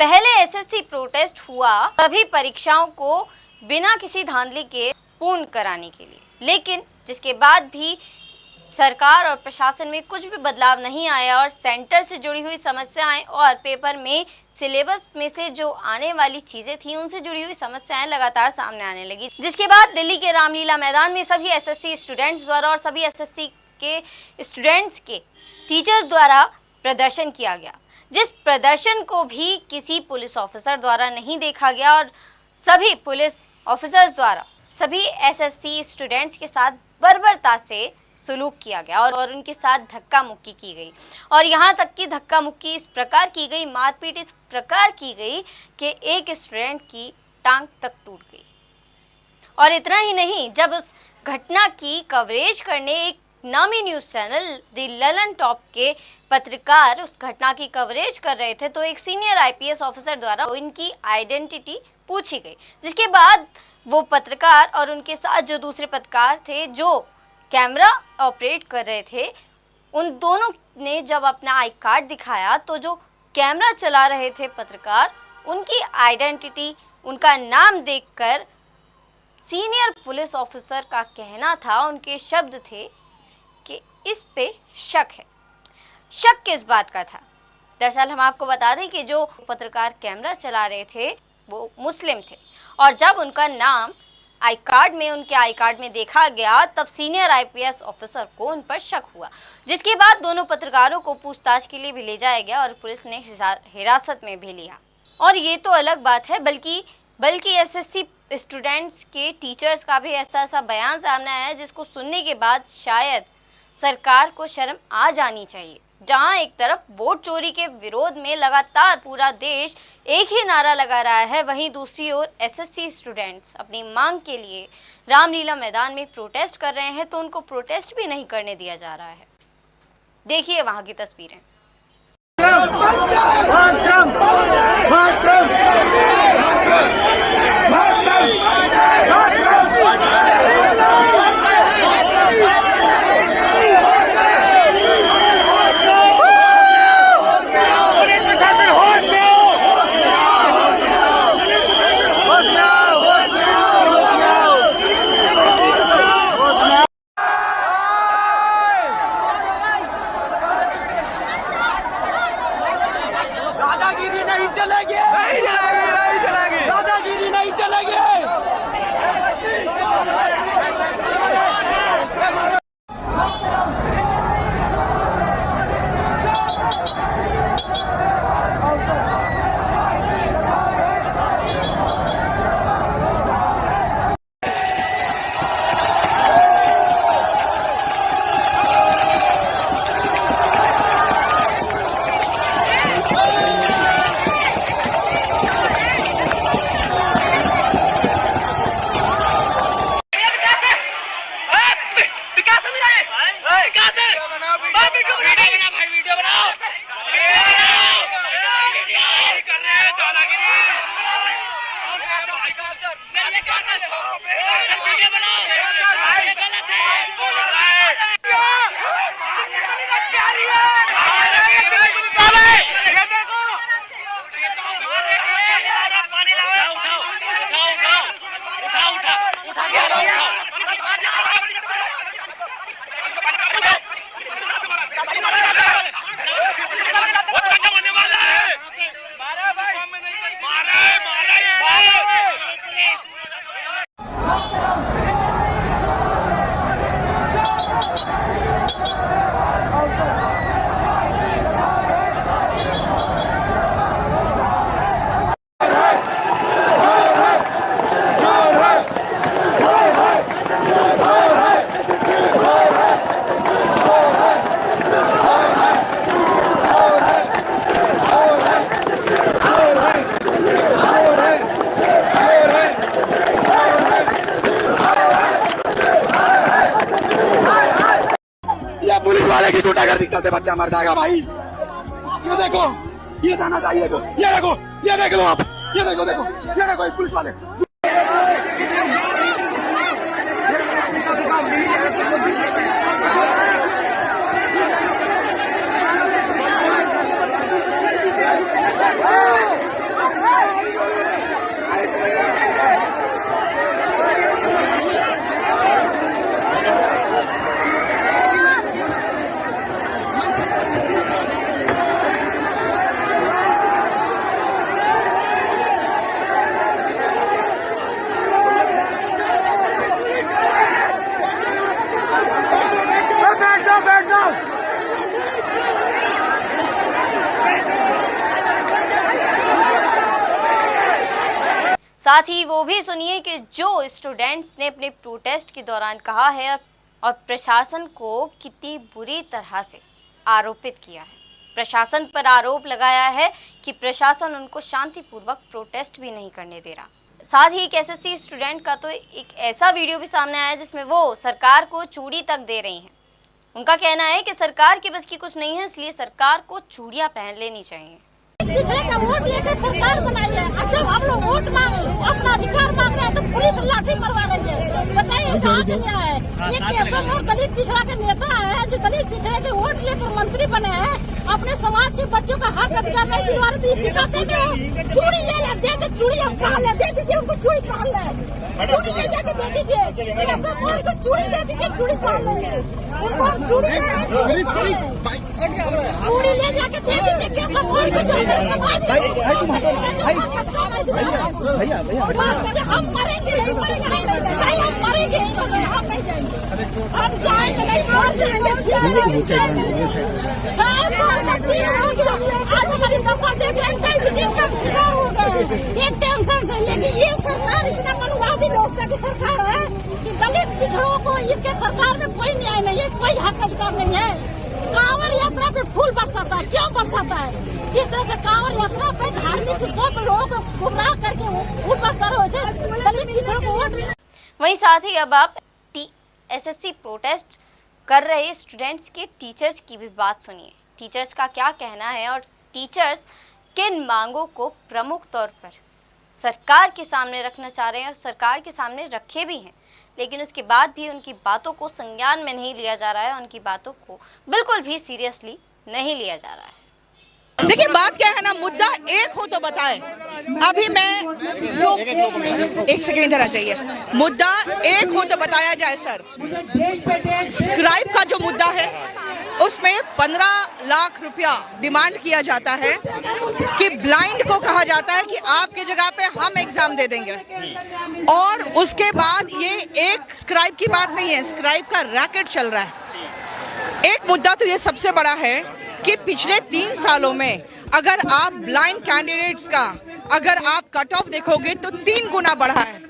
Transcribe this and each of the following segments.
पहले SSC protest हुआ सभी परीक्षाओं को बिना किसी धांधली के पूर्ण कराने के लिए, लेकिन जिसके बाद भी सरकार और प्रशासन में कुछ भी बदलाव नहीं आया और सेंटर से जुड़ी हुई समस्याएं और पेपर में सिलेबस में से जो आने वाली चीजें थी उनसे जुड़ी हुई समस्याएं लगातार सामने आने लगी, जिसके बाद दिल्ली के रामलीला मैदान में सभी एसएससी स्टूडेंट्स द्वारा और सभी एसएससी के स्टूडेंट्स के टीचर्स द्वारा प्रदर्शन किया गया, जिस प्रदर्शन को भी किसी पुलिस ऑफिसर द्वारा नहीं देखा गया और सभी पुलिस ऑफिसर्स द्वारा सभी एसएससी स्टूडेंट्स के साथ बर्बरता से सुलूक किया गया और उनके साथ धक्का मुक्की की गई। और यहाँ तक कि धक्का मुक्की इस प्रकार की गई, मारपीट इस प्रकार की गई कि एक स्टूडेंट की टांग तक टूट गई। और इतना ही नहीं, जब उस घटना की कवरेज करने एक नामी news channel the Lalan top के पत्रकार उस घटना की कवरेज कर रहे थे, तो एक सीनियर आईपीएस ऑफिसर द्वारा इनकी आइडेंटिटी पूछी गई, जिसके बाद वो पत्रकार और उनके साथ जो दूसरे पत्रकार थे जो कैमरा ऑपरेट कर रहे थे, उन दोनों ने जब अपना आई कार्ड दिखाया तो जो कैमरा चला रहे थे पत्रकार, उनकी आइडेंटिटी, उनका नाम देखकर सीनियर पुलिस ऑफिसर का कहना था, उनके शब्द थे कि इस पे शक है। शक किस बात का था? दरअसल हम आपको बता दें कि जो पत्रकार कैमरा चला रहे थे वो मुस्लिम थे और जब उनका नाम उनके आई कार्ड में देखा गया तब सीनियर आईपीएस ऑफिसर को उन पर शक हुआ, जिसके बाद दोनों पत्रकारों को पूछताछ के लिए भी ले जाया गया और पुलिस ने हिरासत में भी लिया। और ये तो अलग बात है, बल्कि एसएससी स्टूडेंट्स के टीचर्स का भी ऐसा बयान सामने आया है जिसको सुनने के बाद शायद सरकार को शर्म आ जानी चाहिए। जहां एक तरफ वोट चोरी के विरोध में लगातार पूरा देश एक ही नारा लगा रहा है, वहीं दूसरी ओर एसएससी स्टूडेंट्स अपनी मांग के लिए रामलीला मैदान में प्रोटेस्ट कर रहे हैं, तो उनको प्रोटेस्ट भी नहीं करने दिया जा रहा है। देखिए वहां की तस्वीरें। दादागिरी नहीं चलेगी, दादागिरी नहीं चलेगी। वाले की टूटा कर दिखता बच्चा मर जाएगा भाई। ये देखो, ये जाना चाहिए, देखो, ये देखो, ये देख लो आप, ये देखो, देखो, ये देखो पुलिस वाले। साथ ही वो भी सुनिए कि जो स्टूडेंट्स ने अपने प्रोटेस्ट के दौरान कहा है और प्रशासन को कितनी बुरी तरह से आरोपित किया है। प्रशासन पर आरोप लगाया है कि प्रशासन उनको शांतिपूर्वक प्रोटेस्ट भी नहीं करने दे रहा। साथ ही एक एसएससी स्टूडेंट का तो एक ऐसा वीडियो भी सामने आया जिसमें वो सरकार को चूड़ी तक दे रही हैं। उनका कहना है कि सरकार के बस की कुछ नहीं है, इसलिए सरकार को चूड़ियां पहन लेनी चाहिए। पिछड़े का वोट लेकर सरकार बनाई है, जब हम लोग वोट मांग अपना अधिकार मांग रहे हैं तो पुलिस लाठी मरवा रही है। बताइए कहाँ से न्याय है? ये केशव और दलित पिछड़ा के नेता है जो दलित पिछड़े के वोट लेकर मंत्री बने हैं, अपने समाज के बच्चों का हक अधिकार नहीं दिलवा रहे, इस्तीफा दे दो, चूड़ी ले दे, चूड़ी हम पहन ले, दे दीजिए उनको चूड़ी पहन ले, चूड़ी ले जाके दे दीजिए, केशव और को चूड़ी दे दीजिए, चूड़ी पहन लेंगे, उनको हम चूड़ी ले जाके दे दीजिए, केशव और को हम मरेंगे नहीं मरेंगे, हम मरेंगे हम नहीं जाएंगे, हम जाएंगे नहीं, मर जाएंगे। आज हमारी दशा देख रहे हैं, का शिकार हो गए ये टेंशन से। लेकिन ये सरकार इतना मनवादी व्यवस्था की सरकार है कि दलित पिछड़ों को इसके सरकार में कोई न्याय नहीं है, कोई हक अधिकार नहीं है। कांवड़ यात्रा पे फूल बरसाता है, क्यों बरसाता है? जिस तरह से कांवड़ यात्रा पे धार्मिक उत्सव पर लोगों को गुमराह करके फूल बरसा रहे दलित पिछड़ों को वोट। वहीं साथ ही अब आप एसएससी प्रोटेस्ट कर रहे स्टूडेंट्स के टीचर्स की भी बात सुनिए। टीचर्स का क्या कहना है और टीचर्स किन मांगों को प्रमुख तौर पर सरकार के सामने रखना चाह रहे हैं और सरकार के सामने रखे भी हैं, लेकिन उसके बाद भी उनकी बातों को संज्ञान में नहीं लिया जा रहा है, उनकी बातों को बिल्कुल भी सीरियसली नहीं लिया जा रहा है। देखिए बात क्या है ना, मुद्दा एक हो तो बताए। अभी मैं जो एक सेकेंड इधर आ जाइए, मुद्दा एक हो तो बताया जाए सर। स्क्राइब का जो मुद्दा है उसमें 15 लाख रुपया डिमांड किया जाता है कि ब्लाइंड को कहा जाता है कि आपकी जगह पे हम एग्जाम दे देंगे, और उसके बाद ये एक स्क्राइब की बात नहीं है, स्क्राइब का रैकेट चल रहा है। एक मुद्दा तो ये सबसे बड़ा है कि पिछले 3 सालों में अगर आप ब्लाइंड कैंडिडेट्स का अगर आप कट ऑफ देखोगे तो 3 गुना बढ़ा है।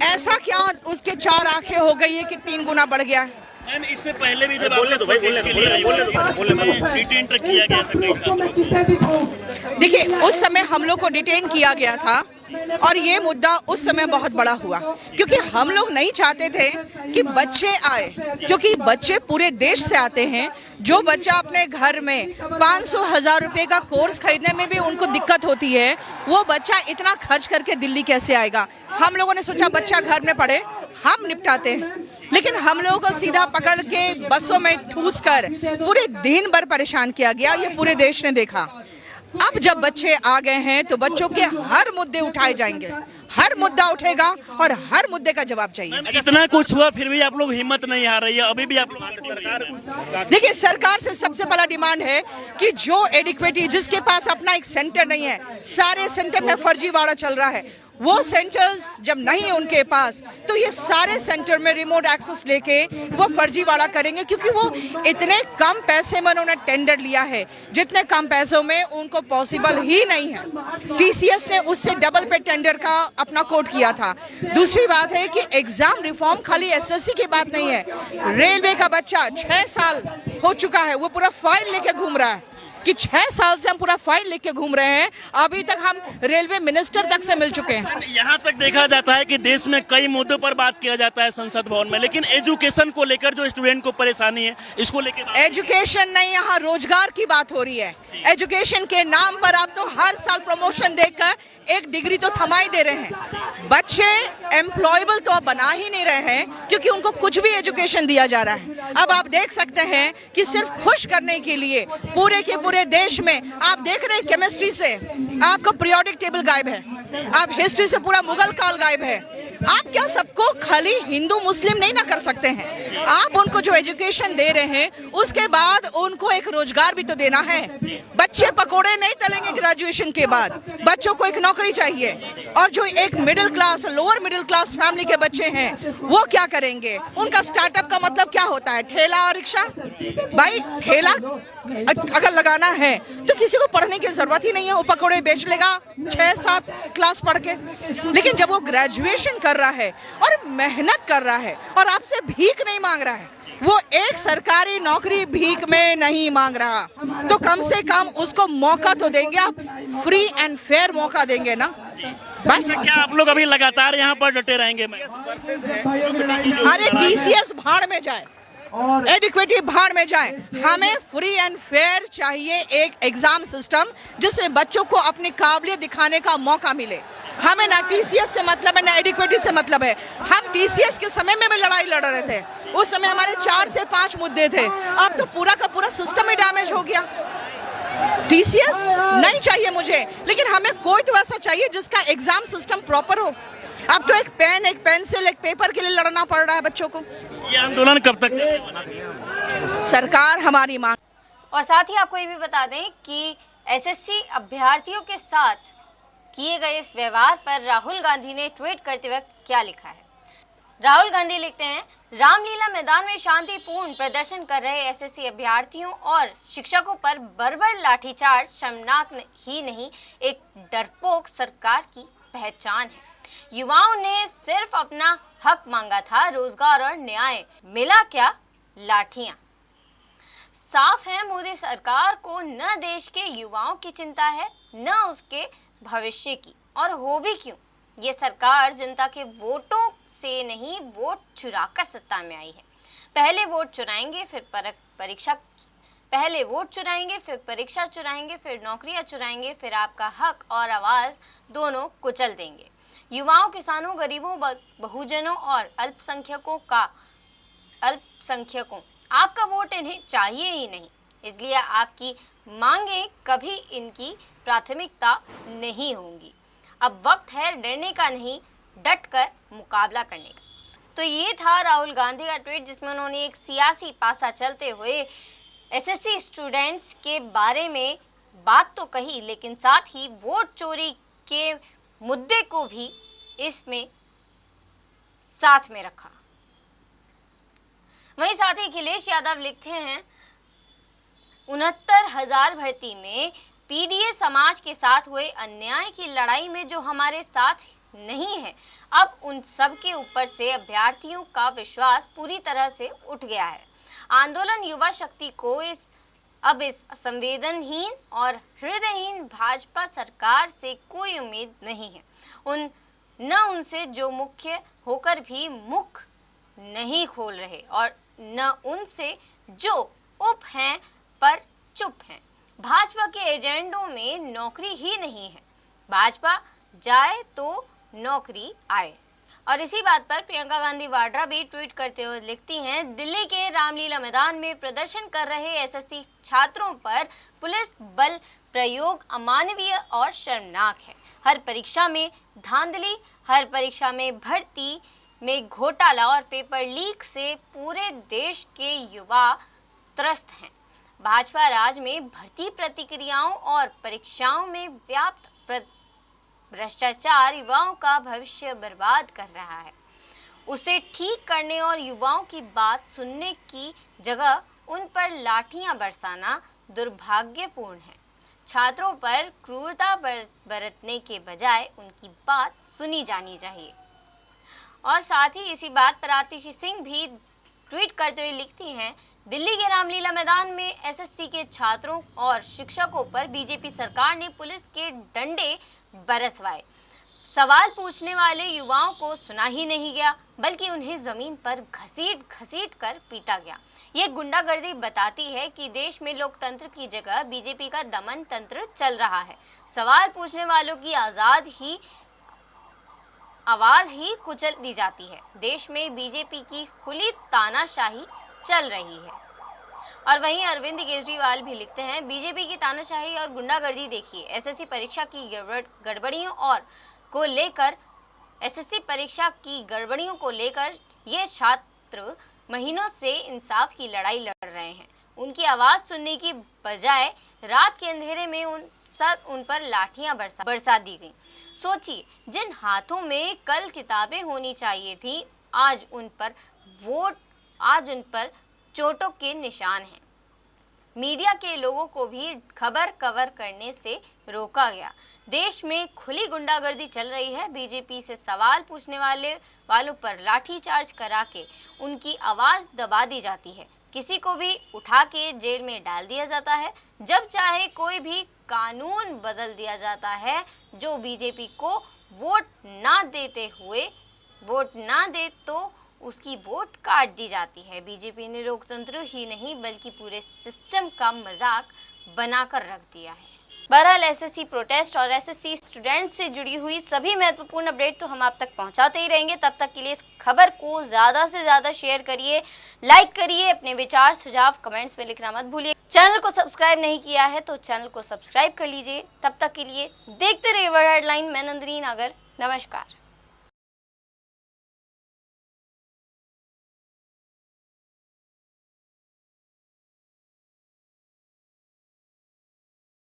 ऐसा क्या उसके 4 आंखें हो गई है कि 3 गुना बढ़ गया है? मैम इससे पहले भी जब डिटेन तक किया गया था कई छात्रों। देखिए उस समय हम लोग को डिटेन किया गया था और ये मुद्दा उस समय बहुत बड़ा हुआ, क्योंकि हम लोग नहीं चाहते थे कि बच्चे आए, क्योंकि बच्चे पूरे देश से आते हैं। जो बच्चा अपने घर में 500,000 रुपए का कोर्स खरीदने में भी उनको दिक्कत होती है, वो बच्चा इतना खर्च करके दिल्ली कैसे आएगा? हम लोगों ने सोचा बच्चा घर में पढ़े, हम निपटाते हैं, लेकिन हम लोगों को सीधा पकड़ के बसों में ठूस कर पूरे दिन भर परेशान किया गया। ये पूरे देश ने देखा। अब जब बच्चे आ गए हैं तो बच्चों के हर मुद्दे उठाए जाएंगे, हर मुद्दा उठेगा और हर मुद्दे का जवाब चाहिए। इतना कुछ हुआ फिर भी आप लोग हिम्मत नहीं हार रही है, अभी भी आप लोग। देखिए सरकार से सबसे पहला डिमांड है कि जो एडिक्वेटी, जिसके पास अपना एक सेंटर नहीं है, सारे सेंटर में फर्जीवाड़ा चल रहा है, वो सेंटर्स जब नहीं उनके पास तो ये सारे सेंटर में रिमोट एक्सेस लेके वो फर्जीवाड़ा करेंगे, क्योंकि वो इतने कम पैसे में उन्होंने टेंडर लिया है जितने कम पैसों में उनको पॉसिबल ही नहीं है। टीसीएस ने उससे डबल पे टेंडर का अपना कोट किया था। दूसरी बात है कि एग्जाम रिफॉर्म खाली एसएससी की बात नहीं है। रेलवे का बच्चा 6 साल हो चुका है, वो पूरा फाइल लेके घूम रहा है कि 6 साल से हम पूरा फाइल लेके घूम रहे हैं, अभी तक हम रेलवे मिनिस्टर तक से मिल चुके हैं। यहाँ तक देखा जाता है कि देश में कई मुद्दों पर बात किया जाता है संसद भवन में, लेकिन एजुकेशन को लेकर जो स्टूडेंट को परेशानी है, इसको लेकर एजुकेशन नहीं, यहाँ रोजगार की बात हो रही है। एजुकेशन के नाम पर आप तो हर साल प्रमोशन देकर एक डिग्री तो थमा ही दे रहे हैं। बच्चे एम्प्लॉयबल तो अब बना ही नहीं रहे हैं, क्योंकि उनको कुछ भी एजुकेशन दिया जा रहा है। अब आप देख सकते हैं कि सिर्फ खुश करने के लिए पूरे के पूरे देश में आप देख रहे हैं, केमिस्ट्री से आपका पीरियोडिक टेबल गायब है, आप हिस्ट्री से पूरा मुगल काल गायब है। आप क्या सबको खाली हिंदू मुस्लिम नहीं ना कर सकते हैं? आप उनको जो एजुकेशन दे रहे हैं उसके बाद उनको एक रोजगार भी तो देना है। बच्चे पकोड़े नहीं तलेंगे ग्रेजुएशन के बाद, बच्चों को एक नौकरी चाहिए। और जो एक middle class, lower middle class family के बच्चे हैं वो क्या करेंगे? उनका स्टार्टअप का मतलब क्या होता है? ठेला और रिक्शा। भाई ठेला अगर लगाना है तो किसी को पढ़ने की जरूरत ही नहीं है, वो पकोड़े बेच लेगा 6-7 क्लास पढ़ के। लेकिन जब वो ग्रेजुएशन कर रहा है और मेहनत कर रहा है और आपसे भीख नहीं मांग रहा है, वो एक सरकारी नौकरी भीख में नहीं मांग रहा, तो कम से कम उसको मौका तो देंगे आप, फ्री एंड फेयर मौका देंगे ना। बस क्या आप लोग अभी लगातार यहाँ पर डटे रहेंगे? अरे TCS भाड़ में जाए, एडिक्विटी भाड़ में जाए। हमें फ्री एंड फेयर चाहिए एक एग्जाम सिस्टम जिसमें बच्चों को अपनी काबिलियत दिखाने का मौका मिले। हमें ना TCS से मतलब है ना एडिक्विटी से मतलब है। हम TCS के समय में भी लड़ाई लड़ रहे थे, उस समय हमारे 4 से 5 मुद्दे थे, अब तो पूरा का पूरा सिस्टम ही डैमेज हो गया। TCS नहीं चाहिए मुझे, लेकिन हमें कोई तो ऐसा चाहिए जिसका एग्जाम सिस्टम प्रॉपर हो। अब तो एक पेन, एक पेंसिल, एक पेपर के लिए लड़ना पड़ रहा है बच्चों को। ये आंदोलन कब तक चलेगा? सरकार हमारी मांग। और साथ ही आपको ये भी बता दें कि SSC अभ्यर्थियों के साथ किए गए इस व्यवहार पर राहुल गांधी ने ट्वीट करते वक्त क्या लिखा है। राहुल गांधी लिखते हैं, रामलीला मैदान में शांतिपूर्ण प्रदर्शन कर रहे SSC अभ्यर्थियों और शिक्षकों पर बर्बर लाठीचार्ज शर्मनाक ही नहीं, एक डरपोक सरकार की पहचान है। युवाओं ने सिर्फ अपना हक मांगा था, रोजगार और न्याय, मिला क्या? लाठियां। साफ है, मोदी सरकार को न देश के युवाओं की चिंता है न उसके भविष्य की, और हो भी क्यों। ये सरकार जनता के वोटों से नहीं, वोट चुराकर सत्ता में आई है। पहले वोट चुराएंगे, फिर परीक्षा चुराएंगे, फिर नौकरियां चुराएंगे, फिर आपका हक और आवाज दोनों कुचल देंगे। युवाओं, किसानों, गरीबों, बहुजनों और अल्पसंख्यकों आपका वोट इन्हें चाहिए ही नहीं, इसलिए आपकी मांगें कभी इनकी प्राथमिकता नहीं होंगी। अब वक्त है डरने का नहीं, डटकर मुकाबला करने का। तो ये था राहुल गांधी का ट्वीट, जिसमें उन्होंने एक सियासी पासा चलते हुए SSC स्टूडेंट्स के बारे में बात तो कही, लेकिन साथ ही वोट चोरी के मुद्दे को भी इसमें साथ में रखा। वहीं साथ ही अखिलेश यादव लिखते हैं, 69,000 भर्ती में PDA समाज के साथ हुए अन्याय की लड़ाई में जो हमारे साथ नहीं है, अब उन सब के ऊपर से अभ्यर्थियों का विश्वास पूरी तरह से उठ गया है। आंदोलन युवा शक्ति को इस संवेदनहीन और हृदयहीन भाजपा सरकार से कोई उम्मीद नहीं है। उनसे जो मुख्य होकर भी मुख नहीं खोल रहे, और न उनसे जो उप हैं पर चुप हैं। भाजपा के एजेंडों में नौकरी ही नहीं है, भाजपा जाए तो नौकरी आए। और इसी बात पर प्रियंका गांधी वाड्रा भी ट्वीट करते हुए लिखती हैं, दिल्ली के रामलीला मैदान में प्रदर्शन कर रहे SSC छात्रों पर पुलिस बल प्रयोग अमानवीय और शर्मनाक है। हर परीक्षा में धांधली, हर परीक्षा में भर्ती में घोटाला और पेपर लीक से पूरे देश के युवा त्रस्त हैं। भाजपा राज में भर्ती प्रक्रियाओं और परीक्षाओं में व्याप्त भ्रष्टाचार युवाओं का भविष्य बर्बाद कर रहा है। उसे ठीक करने और युवाओं की बात सुनने की जगह उन पर लाठियां बरसाना दुर्भाग्यपूर्ण है। छात्रों पर क्रूरता बरतने के बजाय उनकी बात सुनी जानी चाहिए। और साथ ही इसी बात पर आतिशी सिंह भी ट्वीट करते हुए लिखती हैं, दिल्ली के रामलीला मैदान में SSC के छात्रों और शिक्षकों पर बीजेपी सरकार ने पुलिस के डंडे बरसवाए। सवाल पूछने वाले युवाओं को सुना ही नहीं गया, बल्कि उन्हें जमीन पर घसीट कर पीटा गया। ये गुंडागर्दी बताती है कि देश में लोकतंत्र की जगह बीजेपी का दमन तंत्र चल रहा है। सवाल पूछने वालों की आवाज ही कुचल दी जाती है। देश में बीजेपी की खुली तानाशाही चल रही है। और वहीं अरविंद केजरीवाल भी लिखते हैं, बीजेपी की तानाशाही और गुंडागर्दी देखिए। SSC परीक्षा की गड़बड़ियों को लेकर ये छात्र महीनों से इंसाफ की लड़ाई लड़ रहे हैं। उनकी आवाज सुनने की बजाय रात के अंधेरे में उन पर लाठियां बरसा दी गई। सोचिए, जिन हाथों में कल किताबें होनी चाहिए थी, आज उन पर चोटों के निशान हैं। मीडिया के लोगों को भी खबर कवर करने से रोका गया। देश में खुली गुंडागर्दी चल रही है। बीजेपी से सवाल पूछने वालों पर लाठीचार्ज करा के उनकी आवाज दबा दी जाती है। किसी को भी उठा के जेल में डाल दिया जाता है। जब चाहे कोई भी कानून बदल दिया जाता है। जो बीजेपी को वोट ना दे तो उसकी वोट काट दी जाती है। बीजेपी ने लोकतंत्र ही नहीं बल्कि पूरे सिस्टम का मजाक बनाकर रख दिया है। बहरहाल एसएससी प्रोटेस्ट और एसएससी स्टूडेंट्स से जुड़ी हुई सभी महत्वपूर्ण अपडेट तो हम आप तक पहुंचाते ही रहेंगे। तब तक के लिए इस खबर को ज़्यादा से ज़्यादा शेयर करिए, लाइक करिए, अपने विचार सुझाव कमेंट्स में लिखना मत भूलिए। चैनल को सब्सक्राइब नहीं किया है तो चैनल को सब्सक्राइब कर लीजिए। तब तक के लिए देखते रहिए वर्ल्ड हेडलाइन। मैं नंदिनी नागर, नमस्कार।